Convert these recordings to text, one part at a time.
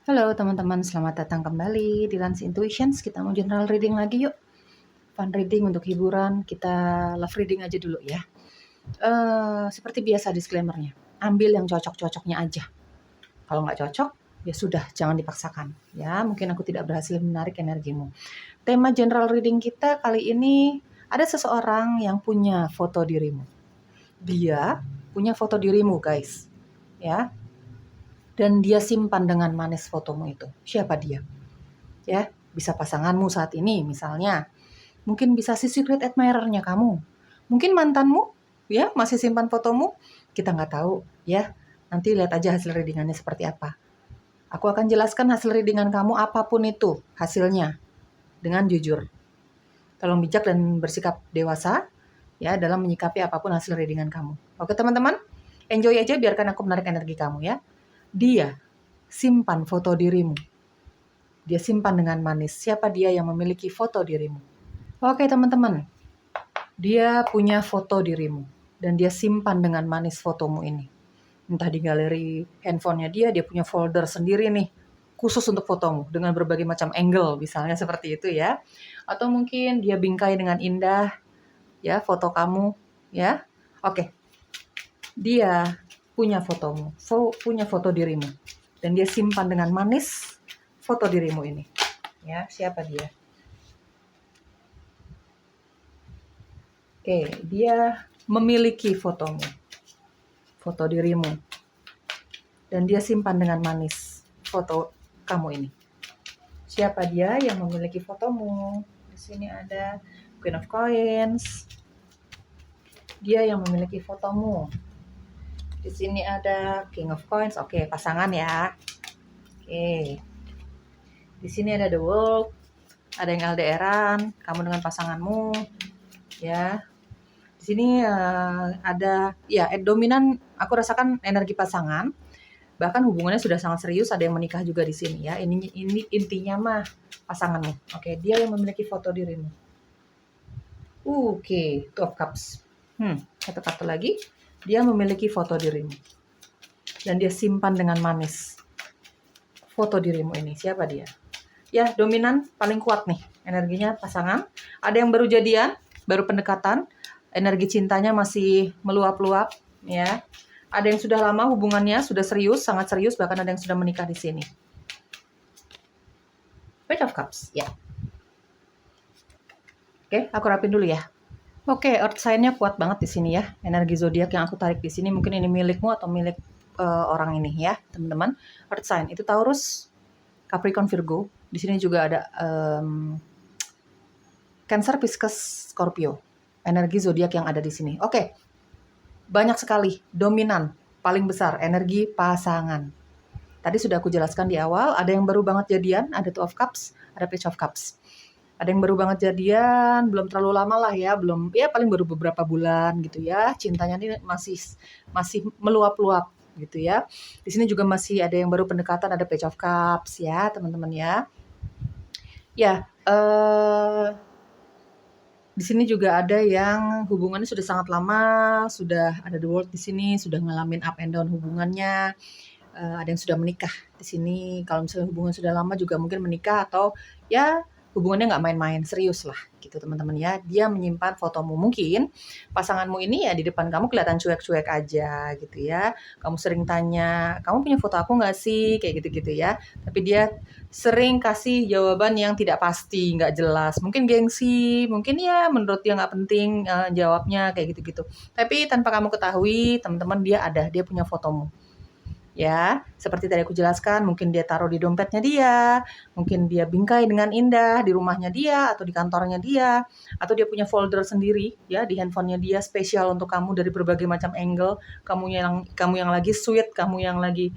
Halo teman-teman, selamat datang kembali di Lance Intuitions. Kita mau general reading lagi yuk. Fun reading untuk hiburan, kita love reading aja dulu ya. Seperti biasa disclaimer-nya, ambil yang cocok-cocoknya aja. Kalau nggak cocok, ya sudah, jangan dipaksakan. Ya, mungkin aku tidak berhasil menarik energimu. Tema general reading kita kali ini, ada seseorang yang punya foto dirimu. Dia punya foto dirimu guys. Ya, dan dia simpan dengan manis fotomu itu. Siapa dia? Ya, bisa pasanganmu saat ini misalnya. Mungkin bisa si secret admirer-nya kamu. Mungkin mantanmu, ya, masih simpan fotomu. Kita nggak tahu, ya. Nanti lihat aja hasil readingannya seperti apa. Aku akan jelaskan hasil readingan kamu apapun itu hasilnya dengan jujur. Tolong bijak dan bersikap dewasa ya dalam menyikapi apapun hasil readingan kamu. Oke teman-teman, enjoy aja, biarkan aku menarik energi kamu ya. Dia simpan foto dirimu. Dia simpan dengan manis. Siapa dia yang memiliki foto dirimu? Oke teman-teman, dia punya foto dirimu. Dan dia simpan dengan manis fotomu ini. Entah di galeri handphonenya dia punya folder sendiri nih. Khusus untuk fotomu. Dengan berbagai macam angle, misalnya seperti itu ya. Atau mungkin dia bingkai dengan indah, ya, foto kamu, ya. Oke, dia punya fotomu, punya foto dirimu. Dan dia simpan dengan manis foto dirimu ini. Ya, siapa dia? Oke, dia memiliki fotomu, foto dirimu. Dan dia simpan dengan manis foto kamu ini. Siapa dia yang memiliki fotomu? Di sini ada Queen of Coins. Dia yang memiliki fotomu. Di sini ada King of Coins. Oke, pasangan ya. Oke. Di sini ada The World. Ada yang LDR-an, kamu dengan pasanganmu. Ya. Di sini ada ya dominan, aku rasakan energi pasangan. Bahkan hubungannya sudah sangat serius, ada yang menikah juga di sini ya. Ini intinya mah pasanganmu. Oke, dia yang memiliki foto dirimu. Oke, Two of Cups. Satu kartu lagi. Dia memiliki foto dirimu. Dan dia simpan dengan manis foto dirimu ini. Siapa dia? Ya, dominan paling kuat nih. Energinya pasangan. Ada yang baru jadian, baru pendekatan. Energi cintanya masih meluap-luap ya. Ada yang sudah lama hubungannya, sudah serius, sangat serius, bahkan ada yang sudah menikah di sini. Page of Cups, ya. Oke, aku rapin dulu ya. Oke, earth sign-nya kuat banget di sini ya. Energi zodiak yang aku tarik di sini mungkin ini milikmu atau milik orang ini ya, teman-teman. Earth sign itu Taurus, Capricorn, Virgo. Di sini juga ada Cancer, Pisces, Scorpio. Energi zodiak yang ada di sini. Oke. Banyak sekali, dominan, paling besar, energi pasangan. Tadi sudah aku jelaskan di awal, ada yang baru banget jadian, ada Two of Cups, ada Page of Cups. Ada yang baru banget jadian, belum terlalu lama lah ya, belum, ya paling baru beberapa bulan gitu ya. Cintanya ini masih meluap-luap gitu ya. Di sini juga masih ada yang baru pendekatan, ada Page of Cups ya, teman-teman ya. Ya, di sini juga ada yang hubungannya sudah sangat lama, sudah ada The World di sini, sudah ngalamin up and down hubungannya. Ada yang sudah menikah di sini. Kalau misalnya hubungan sudah lama juga mungkin menikah atau ya hubungannya nggak main-main, serius lah gitu teman-teman ya. Dia menyimpan fotomu. Mungkin pasanganmu ini ya di depan kamu kelihatan cuek-cuek aja gitu ya. Kamu sering tanya, kamu punya foto aku nggak sih? Kayak gitu-gitu ya. Tapi dia sering kasih jawaban yang tidak pasti, nggak jelas. Mungkin gengsi, mungkin ya menurut dia nggak penting jawabnya kayak gitu-gitu. Tapi tanpa kamu ketahui, teman-teman, dia punya fotomu. Ya, seperti tadi aku jelaskan, mungkin dia taruh di dompetnya dia, mungkin dia bingkai dengan indah di rumahnya dia atau di kantornya dia, atau dia punya folder sendiri ya di handphonenya dia spesial untuk kamu dari berbagai macam angle, kamu yang lagi sweet, kamu yang lagi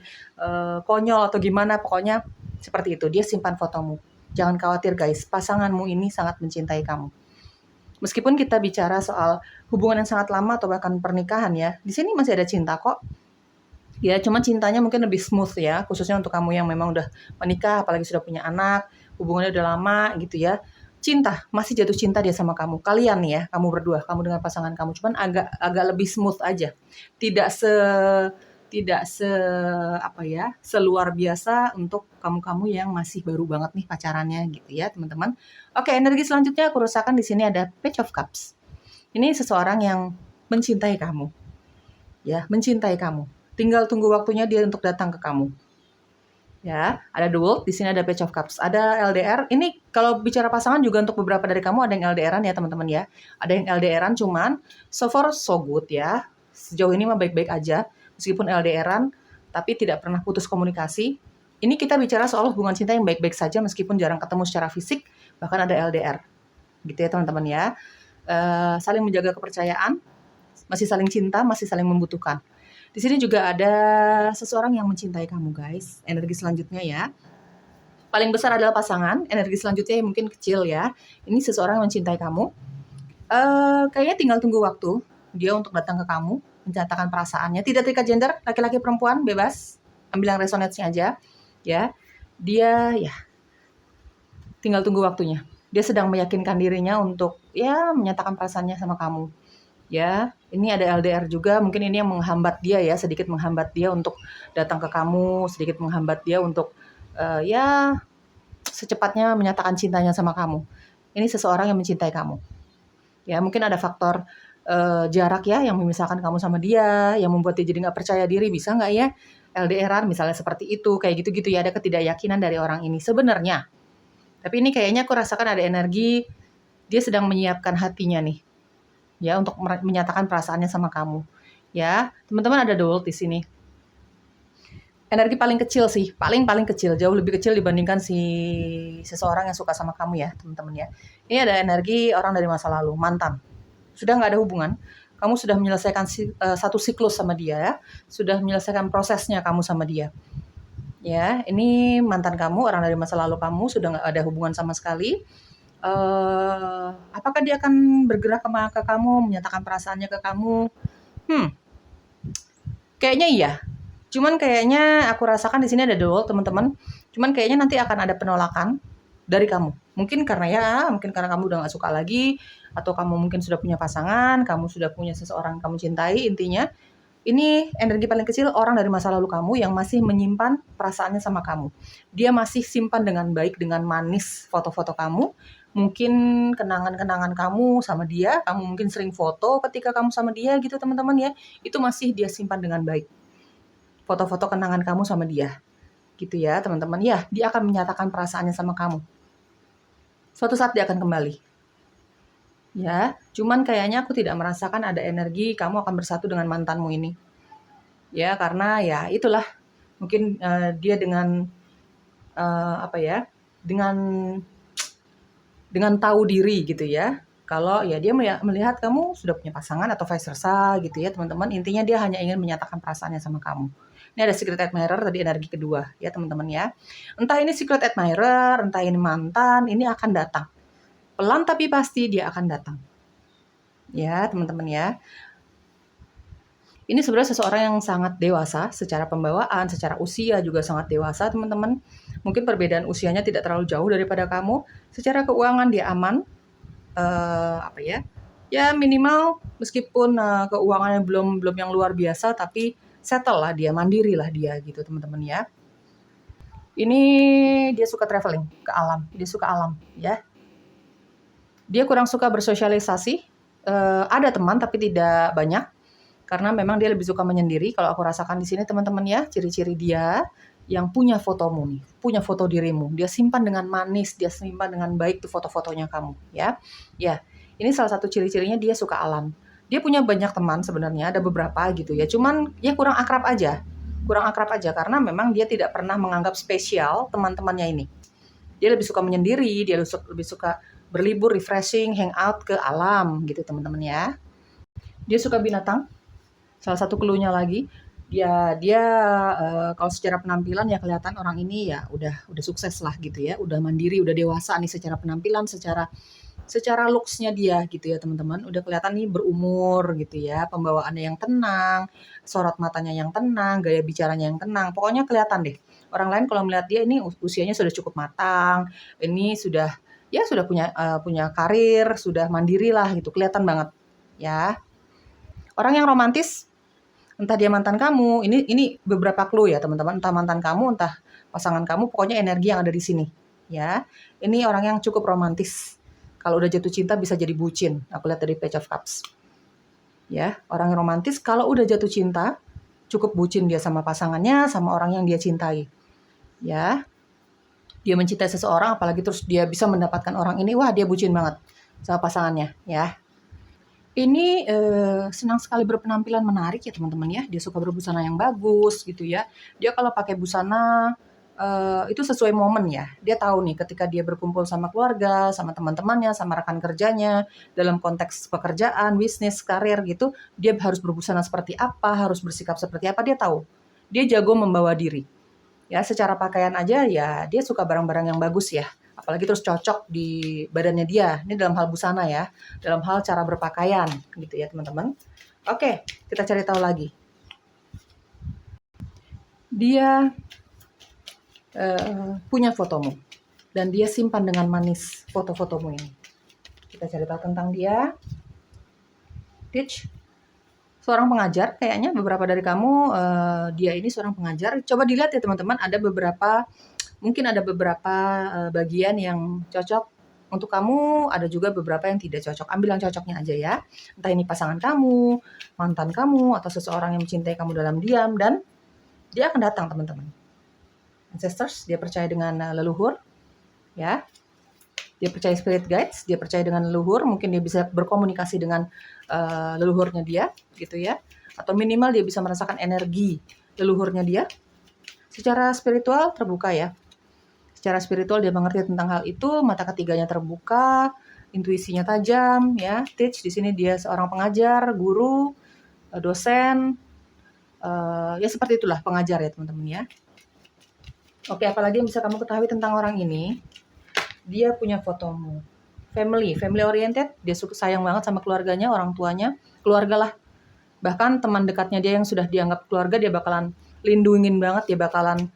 konyol atau gimana, pokoknya seperti itu. Dia simpan fotomu. Jangan khawatir guys, pasanganmu ini sangat mencintai kamu. Meskipun kita bicara soal hubungan yang sangat lama atau bahkan pernikahan ya, di sini masih ada cinta kok. Ya, cuma cintanya mungkin lebih smooth ya, khususnya untuk kamu yang memang udah menikah, apalagi sudah punya anak, hubungannya udah lama gitu ya. Cinta, masih jatuh cinta dia sama kamu. Kalian ya, kamu berdua, kamu dengan pasangan kamu, cuman agak lebih smooth aja. Tidak tidak seluar biasa untuk kamu-kamu yang masih baru banget nih pacarannya gitu ya, teman-teman. Oke, energi selanjutnya aku rasakan di sini ada Page of Cups. Ini seseorang yang mencintai kamu. Ya, mencintai kamu. Tinggal tunggu waktunya dia untuk datang ke kamu. Ya, ada The World, di sini ada Page of Cups, ada LDR. Ini kalau bicara pasangan juga untuk beberapa dari kamu ada yang LDRan ya teman-teman ya. Ada yang LDRan cuman so far so good ya. Sejauh ini mah baik-baik aja meskipun LDRan tapi tidak pernah putus komunikasi. Ini kita bicara soal hubungan cinta yang baik-baik saja meskipun jarang ketemu secara fisik, bahkan ada LDR. Gitu ya teman-teman ya. Saling menjaga kepercayaan, masih saling cinta, masih saling membutuhkan. Di sini juga ada seseorang yang mencintai kamu, guys. Energi selanjutnya ya. Paling besar adalah pasangan. Energi selanjutnya mungkin kecil ya. Ini seseorang yang mencintai kamu. Kayaknya tinggal tunggu waktu dia untuk datang ke kamu, menyatakan perasaannya. Tidak terikat gender, laki-laki perempuan bebas. Ambil yang resonance-nya aja. Ya, dia ya tinggal tunggu waktunya. Dia sedang meyakinkan dirinya untuk ya menyatakan perasaannya sama kamu. Ya, ini ada LDR juga, mungkin ini yang menghambat dia ya, sedikit menghambat dia untuk datang ke kamu, sedikit menghambat dia untuk ya secepatnya menyatakan cintanya sama kamu. Ini seseorang yang mencintai kamu. Ya, mungkin ada faktor jarak ya yang memisahkan kamu sama dia, yang membuat dia jadi nggak percaya diri, bisa nggak ya LDRan misalnya seperti itu, kayak gitu-gitu ya, ada ketidakyakinan dari orang ini sebenarnya. Tapi ini kayaknya aku rasakan ada energi dia sedang menyiapkan hatinya nih. Ya, untuk menyatakan perasaannya sama kamu. Ya, teman-teman ada The World di sini. Energi paling kecil sih, paling kecil, jauh lebih kecil dibandingkan si seseorang yang suka sama kamu ya, teman-teman ya. Ini ada energi orang dari masa lalu, mantan. Sudah nggak ada hubungan, kamu sudah menyelesaikan satu siklus sama dia ya, sudah menyelesaikan prosesnya kamu sama dia. Ya, ini mantan kamu, orang dari masa lalu kamu, sudah nggak ada hubungan sama sekali. Apakah dia akan bergerak ke kamu, menyatakan perasaannya ke kamu? Kayaknya iya. Cuman kayaknya aku rasakan di sini ada The World, teman-teman. Cuman kayaknya nanti akan ada penolakan dari kamu. Mungkin karena kamu udah gak suka lagi, atau kamu mungkin sudah punya pasangan, kamu sudah punya seseorang yang kamu cintai, intinya. Ini energi paling kecil orang dari masa lalu kamu yang masih menyimpan perasaannya sama kamu. Dia masih simpan dengan baik, dengan manis foto-foto kamu. Mungkin kenangan-kenangan kamu sama dia, kamu mungkin sering foto ketika kamu sama dia gitu teman-teman ya. Itu masih dia simpan dengan baik. Foto-foto kenangan kamu sama dia. Gitu ya teman-teman. Ya, dia akan menyatakan perasaannya sama kamu. Suatu saat dia akan kembali. Ya, cuman kayaknya aku tidak merasakan ada energi kamu akan bersatu dengan mantanmu ini. Ya, karena ya itulah mungkin dia dengan dengan tahu diri gitu ya. Kalau ya dia melihat kamu sudah punya pasangan atau vice versa gitu ya teman-teman. Intinya dia hanya ingin menyatakan perasaannya sama kamu. Ini ada secret admirer tadi energi kedua ya teman-teman ya. Entah ini secret admirer, entah ini mantan, ini akan datang. Pelan tapi pasti dia akan datang. Ya, teman-teman ya. Ini sebenarnya seseorang yang sangat dewasa secara pembawaan, secara usia juga sangat dewasa, teman-teman. Mungkin perbedaan usianya tidak terlalu jauh daripada kamu. Secara keuangan dia aman. Ya minimal meskipun keuangannya belum yang luar biasa, tapi settle lah dia, mandiri lah dia gitu, teman-teman ya. Ini dia suka traveling ke alam, dia suka alam ya. Dia kurang suka bersosialisasi, ada teman tapi tidak banyak, karena memang dia lebih suka menyendiri. Kalau aku rasakan di sini teman-teman ya, ciri-ciri dia yang punya fotomu nih, punya foto dirimu, dia simpan dengan manis, dia simpan dengan baik tuh foto-fotonya kamu ya. Ya, ini salah satu ciri-cirinya dia suka alam. Dia punya banyak teman sebenarnya, ada beberapa gitu ya, cuman ya kurang akrab aja karena memang dia tidak pernah menganggap spesial teman-temannya ini. Dia lebih suka menyendiri, dia lebih suka berlibur, refreshing, hangout ke alam gitu teman-teman ya. Dia suka binatang. Salah satu clue-nya lagi, dia kalau secara penampilan ya kelihatan orang ini ya udah sukses lah gitu ya, udah mandiri, udah dewasa nih secara penampilan, secara looks-nya dia gitu ya teman-teman, udah kelihatan nih berumur gitu ya, pembawaannya yang tenang, sorot matanya yang tenang, gaya bicaranya yang tenang, pokoknya kelihatan deh. Orang lain kalau melihat dia ini usianya sudah cukup matang, ini sudah punya karir, sudah mandiri lah gitu, kelihatan banget ya. Orang yang romantis, Entah dia mantan kamu, ini beberapa clue ya teman-teman, entah mantan kamu, entah pasangan kamu, pokoknya energi yang ada di sini, ya. Ini orang yang cukup romantis. Kalau udah jatuh cinta bisa jadi bucin. Aku lihat dari Page of Cups. Ya, orang yang romantis kalau udah jatuh cinta, cukup bucin dia sama pasangannya, sama orang yang dia cintai. Ya. Dia mencintai seseorang, apalagi terus dia bisa mendapatkan orang ini, wah dia bucin banget sama pasangannya, ya. Ini senang sekali berpenampilan menarik ya teman-teman ya. Dia suka berbusana yang bagus gitu ya. Dia kalau pakai busana itu sesuai momen ya. Dia tahu nih ketika dia berkumpul sama keluarga, sama teman-temannya, sama rekan kerjanya, dalam konteks pekerjaan, bisnis, karir gitu, dia harus berbusana seperti apa, harus bersikap seperti apa, dia tahu. Dia jago membawa diri. Ya, secara pakaian aja ya dia suka barang-barang yang bagus ya. Apalagi terus cocok di badannya dia. Ini dalam hal busana ya, dalam hal cara berpakaian gitu ya teman-teman. Oke, kita cari tahu lagi. Dia punya fotomu dan dia simpan dengan manis foto-fotomu ini. Kita cari tahu tentang dia. Teach. Seorang pengajar, kayaknya beberapa dari kamu dia ini seorang pengajar. Coba dilihat ya teman-teman, mungkin ada beberapa bagian yang cocok untuk kamu, ada juga beberapa yang tidak cocok. Ambil yang cocoknya aja ya. Entah ini pasangan kamu, mantan kamu, atau seseorang yang mencintai kamu dalam diam, dan dia akan datang teman-teman. Ancestors, dia percaya dengan leluhur, ya. Dia percaya spirit guides, dia percaya dengan leluhur, mungkin dia bisa berkomunikasi dengan leluhurnya dia, gitu ya. Atau minimal dia bisa merasakan energi leluhurnya dia. Secara spiritual terbuka ya. Secara spiritual dia mengerti tentang hal itu, mata ketiganya terbuka, intuisinya tajam, ya. Teach di sini dia seorang pengajar, guru, dosen, ya seperti itulah pengajar ya teman-teman ya. Oke, apalagi yang bisa kamu ketahui tentang orang ini? Dia punya fotomu. Family oriented, dia sayang banget sama keluarganya, orang tuanya, keluarga lah. Bahkan teman dekatnya dia yang sudah dianggap keluarga, dia bakalan lindungin banget, dia bakalan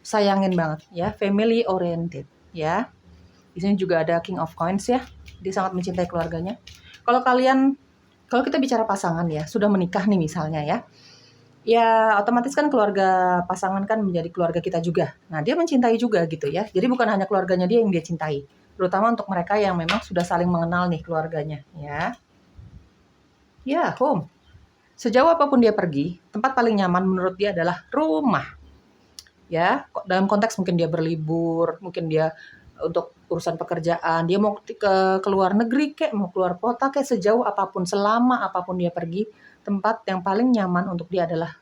sayangin banget ya. Family oriented ya. Di sini juga ada King of Coins ya. Dia sangat mencintai keluarganya. Kalau kita bicara pasangan ya, sudah menikah nih misalnya ya. Ya otomatis kan keluarga pasangan kan menjadi keluarga kita juga. Nah dia mencintai juga gitu ya. Jadi bukan hanya keluarganya dia yang dia cintai. Terutama untuk mereka yang memang sudah saling mengenal nih keluarganya ya. Ya, home. Sejauh apapun dia pergi, tempat paling nyaman menurut dia adalah rumah. Ya, dalam konteks mungkin dia berlibur, mungkin dia untuk urusan pekerjaan, dia mau ke luar negeri kek, mau keluar kota kek, sejauh apapun, selama apapun dia pergi, tempat yang paling nyaman untuk dia adalah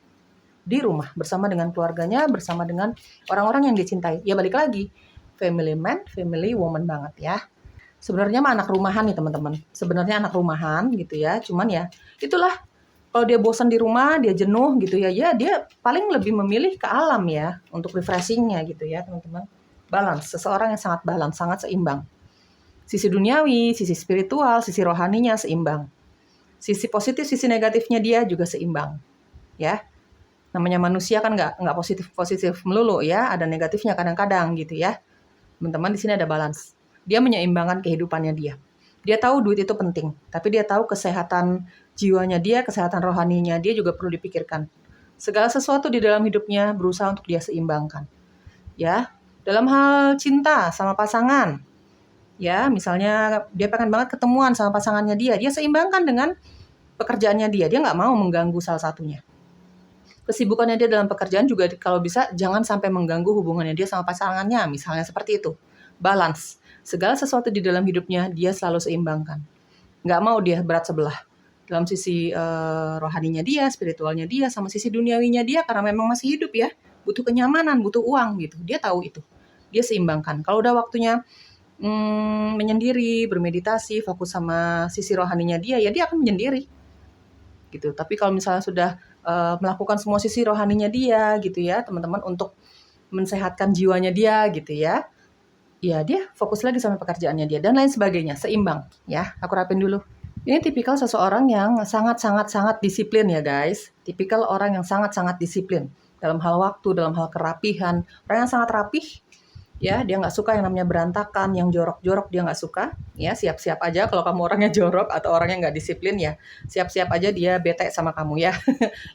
di rumah, bersama dengan keluarganya, bersama dengan orang-orang yang dia cintai. Ya balik lagi, family man, family woman banget ya. Sebenarnya mah anak rumahan nih teman-teman. Sebenarnya anak rumahan gitu ya, cuman ya itulah. Kalau dia bosan di rumah, dia jenuh gitu ya, dia paling lebih memilih ke alam ya, untuk refreshingnya gitu ya teman-teman. Balance, seseorang yang sangat balance, sangat seimbang. Sisi duniawi, sisi spiritual, sisi rohaninya seimbang. Sisi positif, sisi negatifnya dia juga seimbang. Ya, namanya manusia kan nggak positif melulu ya, ada negatifnya kadang-kadang gitu ya. Teman-teman di sini ada balance. Dia menyeimbangkan kehidupannya dia. Dia tahu duit itu penting, tapi dia tahu kesehatan jiwanya dia, kesehatan rohaninya dia juga perlu dipikirkan. Segala sesuatu di dalam hidupnya berusaha untuk dia seimbangkan. Ya, dalam hal cinta sama pasangan, ya misalnya dia pengen banget ketemuan sama pasangannya dia seimbangkan dengan pekerjaannya dia nggak mau mengganggu salah satunya. Kesibukannya dia dalam pekerjaan juga kalau bisa jangan sampai mengganggu hubungannya dia sama pasangannya, misalnya seperti itu. Balance. Segala sesuatu di dalam hidupnya dia selalu seimbangkan. Nggak mau dia berat sebelah. Dalam sisi rohaninya dia, spiritualnya dia, sama sisi duniawinya dia, karena memang masih hidup ya. Butuh kenyamanan, butuh uang gitu. Dia tahu itu. Dia seimbangkan. Kalau udah waktunya menyendiri, bermeditasi, fokus sama sisi rohaninya dia, ya dia akan menyendiri. Gitu. Tapi kalau misalnya sudah melakukan semua sisi rohaninya dia gitu ya, teman-teman, untuk mensehatkan jiwanya dia gitu ya. Ya dia fokus lagi sama pekerjaannya dia dan lain sebagainya, seimbang ya. Aku rapin dulu. Ini tipikal seseorang yang sangat disiplin ya guys. Tipikal orang yang sangat disiplin dalam hal waktu, dalam hal kerapihan. Orang yang sangat rapih, Ya, dia nggak suka yang namanya berantakan, yang jorok-jorok dia nggak suka. Ya, siap-siap aja kalau kamu orangnya jorok atau orangnya nggak disiplin ya, siap-siap aja dia bete sama kamu ya.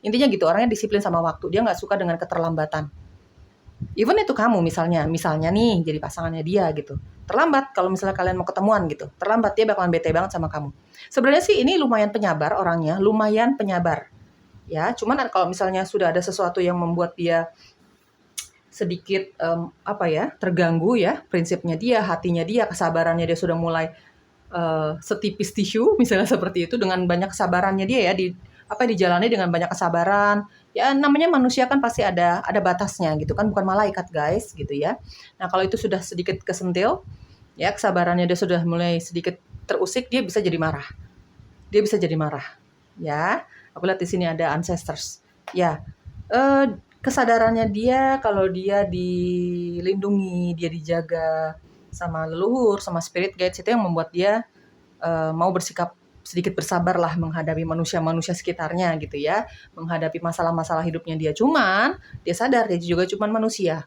Intinya gitu, orangnya disiplin sama waktu, dia nggak suka dengan keterlambatan. Even itu kamu misalnya nih jadi pasangannya dia gitu. Terlambat kalau misalnya kalian mau ketemuan gitu. Terlambat dia bakalan bete banget sama kamu. Sebenarnya sih ini lumayan penyabar orangnya, lumayan penyabar. Ya, cuman kalau misalnya sudah ada sesuatu yang membuat dia sedikit apa ya, terganggu ya, prinsipnya dia, hatinya dia, kesabarannya dia sudah mulai setipis tisu misalnya seperti itu dengan banyak kesabarannya dia ya dijalani dengan banyak kesabaran ya namanya manusia kan pasti ada batasnya gitu kan bukan malaikat guys gitu ya. Nah kalau itu sudah sedikit kesentil ya kesabarannya dia sudah mulai sedikit terusik dia bisa jadi marah ya. Aku lihat di sini ada ancestors ya. Kesadarannya dia kalau dia dilindungi dia dijaga sama leluhur sama spirit guides itu yang membuat dia mau bersikap sedikit bersabar lah menghadapi manusia-manusia sekitarnya gitu ya, menghadapi masalah-masalah hidupnya dia. Cuman dia sadar dia juga cuman manusia.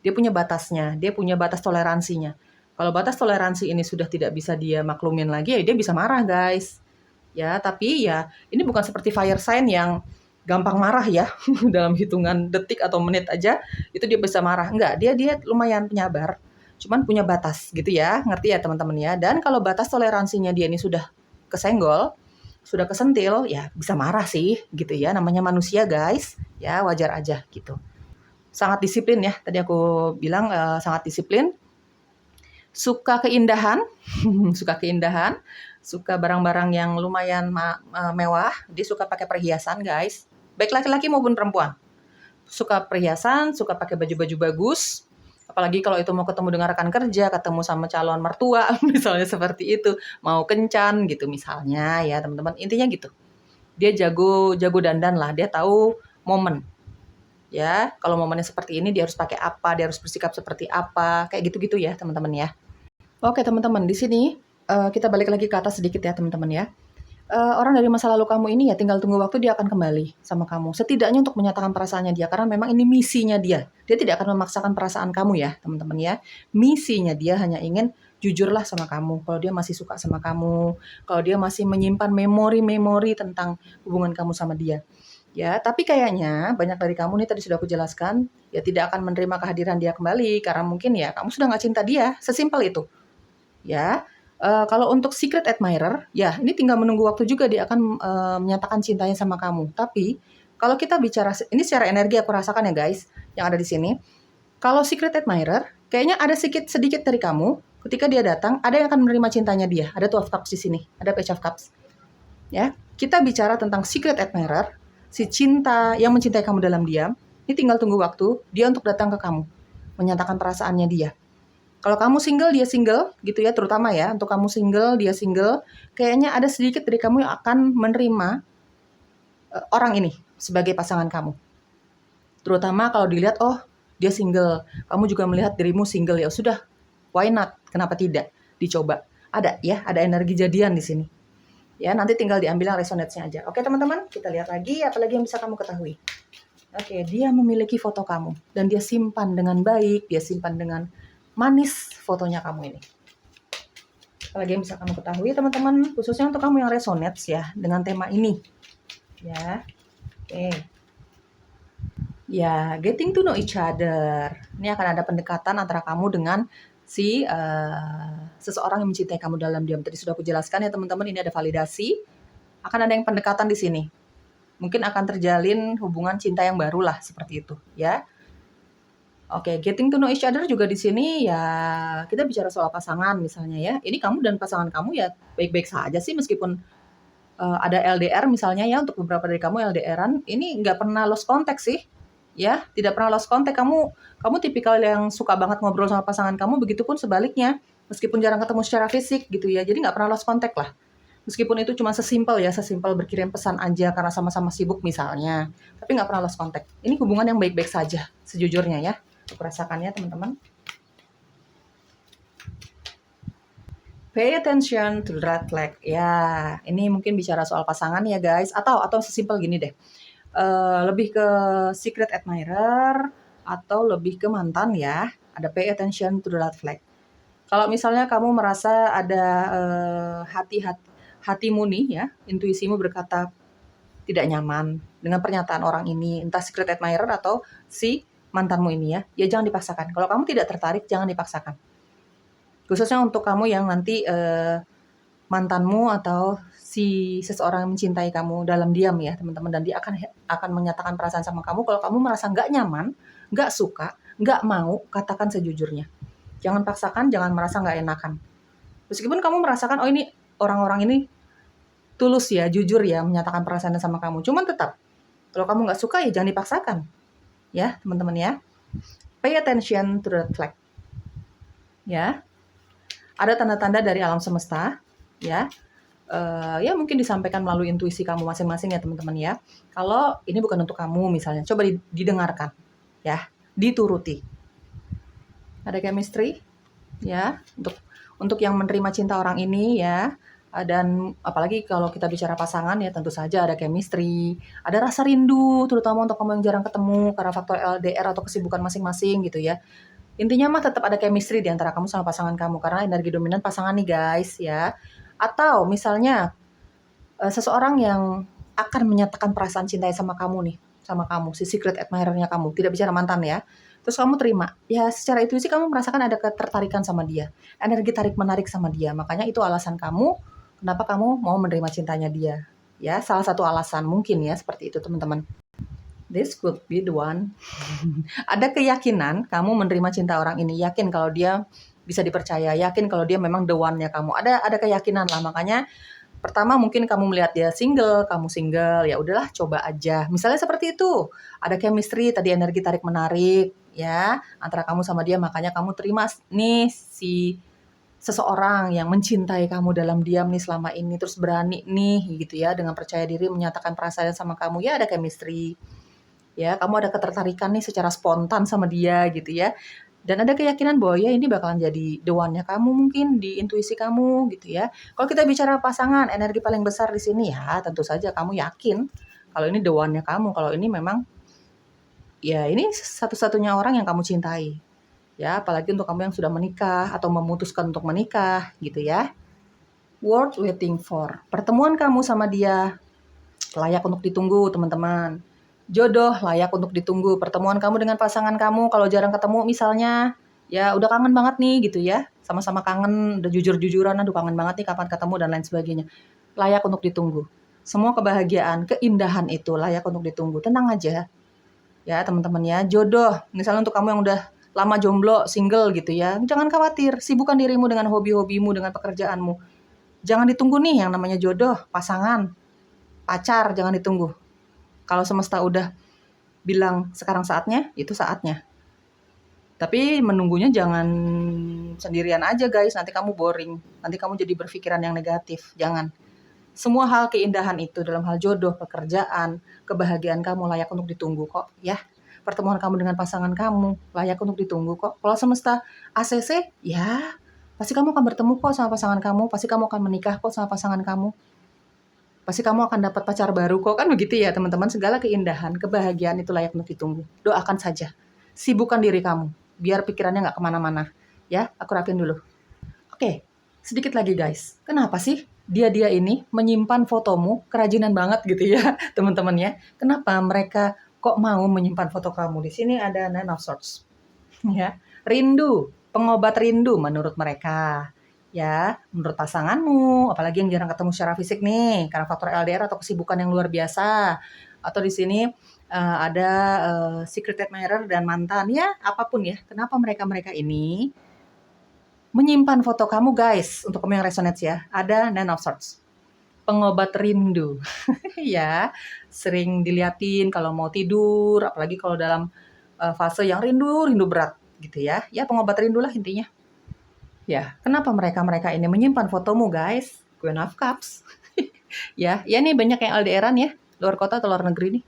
Dia punya batasnya, dia punya batas toleransinya. Kalau batas toleransi ini sudah tidak bisa dia maklumin lagi, ya dia bisa marah guys. Ya, tapi ya ini bukan seperti fire sign yang gampang marah ya dalam hitungan detik atau menit aja itu dia bisa marah. Enggak, dia lumayan penyabar. Cuman punya batas gitu ya, ngerti ya teman-teman ya. Dan kalau batas toleransinya dia ini sudah kesenggol, sudah kesentil, ya bisa marah sih gitu ya. Namanya manusia guys, ya wajar aja gitu. Sangat disiplin ya, tadi aku bilang sangat disiplin. Suka keindahan, suka keindahan, suka barang-barang yang lumayan mewah. Dia suka pakai perhiasan guys, baik laki-laki maupun perempuan. Suka perhiasan, suka pakai baju-baju bagus. Apalagi kalau itu mau ketemu dengan rekan kerja, ketemu sama calon mertua, misalnya seperti itu. Mau kencan gitu misalnya ya teman-teman. Intinya gitu. Dia jago dandan lah, dia tahu momen. Ya, kalau momennya seperti ini dia harus pakai apa, dia harus bersikap seperti apa, kayak gitu-gitu ya teman-teman ya. Oke teman-teman, di sini kita balik lagi ke atas sedikit ya teman-teman ya. Orang dari masa lalu kamu ini ya tinggal tunggu waktu dia akan kembali sama kamu. Setidaknya untuk menyatakan perasaannya dia, karena memang ini misinya dia. Dia tidak akan memaksakan perasaan kamu ya, teman-teman ya. Misinya dia hanya ingin jujurlah sama kamu. Kalau dia masih suka sama kamu, kalau dia masih menyimpan memori-memori tentang hubungan kamu sama dia. Ya, tapi kayaknya banyak dari kamu nih tadi sudah aku jelaskan, ya tidak akan menerima kehadiran dia kembali karena mungkin ya kamu sudah nggak cinta dia, sesimpel itu. Ya, kalau untuk secret admirer, ya ini tinggal menunggu waktu juga dia akan menyatakan cintanya sama kamu. Tapi kalau kita bicara ini secara energi aku rasakan ya guys, yang ada di sini. Kalau secret admirer, kayaknya ada sedikit dari kamu. Ketika dia datang, ada yang akan menerima cintanya dia. Ada Two of Cups di sini, ada Page of Cups. Ya, kita bicara tentang secret admirer, si cinta yang mencintai kamu dalam diam. Ini tinggal tunggu waktu dia untuk datang ke kamu, menyatakan perasaannya dia. Kalau kamu single, dia single, gitu ya, terutama ya, untuk kamu single, dia single, kayaknya ada sedikit dari kamu yang akan menerima orang ini sebagai pasangan kamu. Terutama kalau dilihat, oh, dia single, kamu juga melihat dirimu single, ya sudah, why not? Kenapa tidak? Dicoba. Ada ya, ada energi jadian di sini. Ya, nanti tinggal diambil yang resonate-nya aja. Oke, teman-teman, kita lihat lagi, apalagi yang bisa kamu ketahui. Oke, dia memiliki foto kamu, dan dia simpan dengan baik, dia simpan dengan manis fotonya kamu ini. Apalagi yang bisa kamu ketahui teman-teman, khususnya untuk kamu yang resonate ya dengan tema ini. Ya, oke. Ya, getting to know each other. Ini akan ada pendekatan antara kamu dengan si seseorang yang mencintai kamu dalam diam. Tadi sudah aku jelaskan ya teman-teman, ini ada validasi. Akan ada yang pendekatan di sini. Mungkin akan terjalin hubungan cinta yang baru lah seperti itu, ya. Oke, getting to know each other juga di sini ya kita bicara soal pasangan misalnya ya. Ini kamu dan pasangan kamu ya baik-baik saja sih meskipun ada LDR misalnya ya untuk beberapa dari kamu LDRan, ini nggak pernah lost contact sih. Ya, tidak pernah lost contact. Kamu tipikal yang suka banget ngobrol sama pasangan kamu, begitupun sebaliknya. Meskipun jarang ketemu secara fisik gitu ya. Jadi nggak pernah lost contact lah. Meskipun itu cuma sesimpel berkirim pesan aja karena sama-sama sibuk misalnya. Tapi nggak pernah lost contact. Ini hubungan yang baik-baik saja sejujurnya ya. Aku rasakannya teman-teman. Pay attention to the red flag. Ya, ini mungkin bicara soal pasangan ya guys. Atau sesimpel gini deh. Lebih ke secret admirer atau lebih ke mantan ya. Ada pay attention to the red flag. Kalau misalnya kamu merasa ada hatimu nih ya, intuisimu berkata tidak nyaman dengan pernyataan orang ini, entah secret admirer atau si mantanmu ini ya jangan dipaksakan. Kalau kamu tidak tertarik, jangan dipaksakan. Khususnya untuk kamu yang nanti mantanmu atau si seseorang yang mencintai kamu dalam diam ya teman-teman, dan dia akan menyatakan perasaan sama kamu. Kalau kamu merasa nggak nyaman, nggak suka, nggak mau, katakan sejujurnya. Jangan paksakan, jangan merasa nggak enakan. Meskipun kamu merasakan, oh ini orang-orang ini tulus ya, jujur ya, menyatakan perasaannya sama kamu. Cuman tetap, kalau kamu nggak suka ya jangan dipaksakan. Ya, teman-teman ya. Pay attention to the flag. Ya. Ada tanda-tanda dari alam semesta, ya. Ya mungkin disampaikan melalui intuisi kamu masing-masing ya teman-teman ya. Kalau ini bukan untuk kamu misalnya, coba didengarkan. Ya, dituruti. Ada chemistry ya untuk yang menerima cinta orang ini ya, dan apalagi kalau kita bicara pasangan ya tentu saja ada chemistry, ada rasa rindu terutama untuk kamu yang jarang ketemu karena faktor LDR atau kesibukan masing-masing gitu ya. Intinya mah tetap ada chemistry di antara kamu sama pasangan kamu karena energi dominan pasangan nih guys ya. Atau misalnya seseorang yang akan menyatakan perasaan cintanya sama kamu nih, sama kamu, si secret admirer-nya kamu, tidak bicara mantan ya. Terus kamu terima, ya secara intuisi kamu merasakan ada ketertarikan sama dia, energi tarik-menarik sama dia. Makanya itu alasan kamu, kenapa kamu mau menerima cintanya dia. Ya, salah satu alasan mungkin ya, seperti itu teman-teman. This could be the one. Ada keyakinan kamu menerima cinta orang ini, yakin kalau dia bisa dipercaya, yakin kalau dia memang the one-nya kamu. Ada keyakinan lah, makanya pertama mungkin kamu melihat dia single, kamu single, ya udahlah coba aja. Misalnya seperti itu. Ada chemistry, tadi energi tarik menarik ya antara kamu sama dia, makanya kamu terima nih si seseorang yang mencintai kamu dalam diam nih selama ini, terus berani nih gitu ya dengan percaya diri menyatakan perasaan sama kamu. Ya ada chemistry. Ya, kamu ada ketertarikan nih secara spontan sama dia gitu ya. Dan ada keyakinan bahwa ya ini bakalan jadi the one-nya kamu mungkin di intuisi kamu gitu ya. Kalau kita bicara pasangan, energi paling besar di sini ya tentu saja kamu yakin kalau ini the one-nya kamu, kalau ini memang ya ini satu-satunya orang yang kamu cintai. Ya, apalagi untuk kamu yang sudah menikah atau memutuskan untuk menikah gitu ya. Worth waiting for. Pertemuan kamu sama dia layak untuk ditunggu, teman-teman. Jodoh layak untuk ditunggu. Pertemuan kamu dengan pasangan kamu kalau jarang ketemu misalnya, ya udah kangen banget nih gitu ya. Sama-sama kangen, udah jujur-jujuran, aduh kangen banget nih kapan ketemu dan lain sebagainya. Layak untuk ditunggu. Semua kebahagiaan, keindahan itu layak untuk ditunggu. Tenang aja. Ya, teman-teman ya. Jodoh, misalnya untuk kamu yang udah lama jomblo, single gitu ya. Jangan khawatir, sibukkan dirimu dengan hobi-hobimu, dengan pekerjaanmu. Jangan ditunggu nih yang namanya jodoh, pasangan, pacar, jangan ditunggu. Kalau semesta udah bilang sekarang saatnya, itu saatnya. Tapi menunggunya jangan sendirian aja guys, nanti kamu boring. Nanti kamu jadi berpikiran yang negatif, jangan. Semua hal keindahan itu dalam hal jodoh, pekerjaan, kebahagiaan kamu layak untuk ditunggu kok ya. Pertemuan kamu dengan pasangan kamu layak untuk ditunggu kok. Kalau semesta ACC, ya pasti kamu akan bertemu kok sama pasangan kamu, pasti kamu akan menikah kok sama pasangan kamu. Pasti kamu akan dapat pacar baru kok, kan begitu ya teman-teman. Segala keindahan, kebahagiaan itu layak untuk ditunggu. Doakan saja. Sibukkan diri kamu, biar pikirannya nggak kemana-mana. Ya, aku rapin dulu. Oke, sedikit lagi guys. Kenapa sih dia ini menyimpan fotomu, kerajinan banget gitu ya teman-teman ya. Kenapa mereka kok mau menyimpan foto kamu? Di sini ada Nine of Swords. Ya, rindu, pengobat rindu menurut mereka. Ya, menurut pasanganmu, apalagi yang jarang ketemu secara fisik nih, karena faktor LDR atau kesibukan yang luar biasa. Atau di sini ada secret admirer dan mantan, ya apapun ya. Kenapa mereka ini menyimpan foto kamu guys? Untuk kamu yang resonate ya, ada Nine of Swords. Pengobat rindu. Ya, sering diliatin kalau mau tidur, apalagi kalau dalam fase yang rindu berat gitu ya. Ya, pengobat rindu lah intinya. Ya, kenapa mereka ini menyimpan fotomu guys? Queen of Cups. Ya nih banyak yang LDR-an ya, luar kota atau luar negeri nih.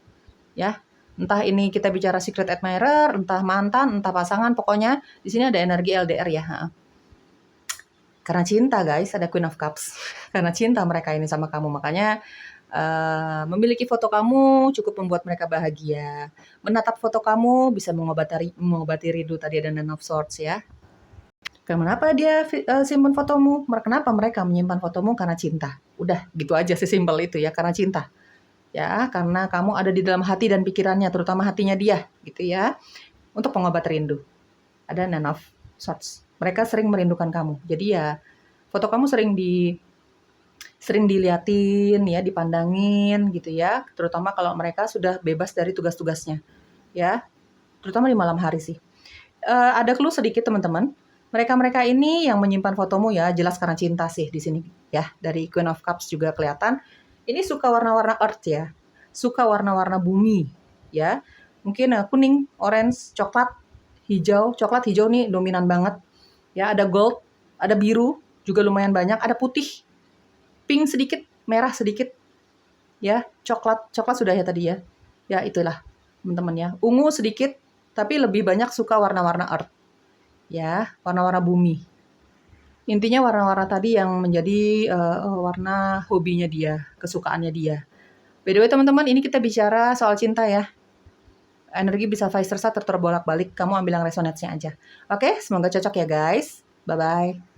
Ya, entah ini kita bicara secret admirer, entah mantan, entah pasangan, pokoknya di sini ada energi LDR ya. Karena cinta guys, ada Queen of Cups. Karena cinta mereka ini sama kamu, makanya Memiliki foto kamu cukup membuat mereka bahagia. Menatap foto kamu bisa mengobati rindu, tadi ada Nine of Swords ya. Kenapa dia simpan fotomu? Kenapa mereka menyimpan fotomu? Karena cinta. Udah, gitu aja sesimpel itu ya, karena cinta. Ya, karena kamu ada di dalam hati dan pikirannya, terutama hatinya dia, gitu ya. Untuk pengobat rindu. Ada Nine of Swords. Mereka sering merindukan kamu. Jadi ya, foto kamu sering diliatin ya, dipandangin gitu ya. Terutama kalau mereka sudah bebas dari tugas-tugasnya. Ya, terutama di malam hari sih. Ada clue sedikit teman-teman. Mereka-mereka ini yang menyimpan fotomu ya, jelas karena cinta sih di sini ya. Dari Queen of Cups juga kelihatan. Ini suka warna-warna earth ya. Suka warna-warna bumi ya. Mungkin kuning, orange, coklat, hijau. Coklat hijau nih dominan banget. Ya, ada gold, ada biru juga lumayan banyak, ada putih, pink sedikit, merah sedikit. Ya, coklat sudah ya tadi ya. Ya, itulah teman-teman ya. Ungu sedikit, tapi lebih banyak suka warna-warna earth. Ya, warna-warna bumi. Intinya warna-warna tadi yang menjadi warna hobinya dia, kesukaannya dia. By the way teman-teman, ini kita bicara soal cinta ya. Energi bisa vice versa, terbolak-balik. Kamu ambil yang resonance-nya aja. Oke, semoga cocok ya guys. Bye-bye.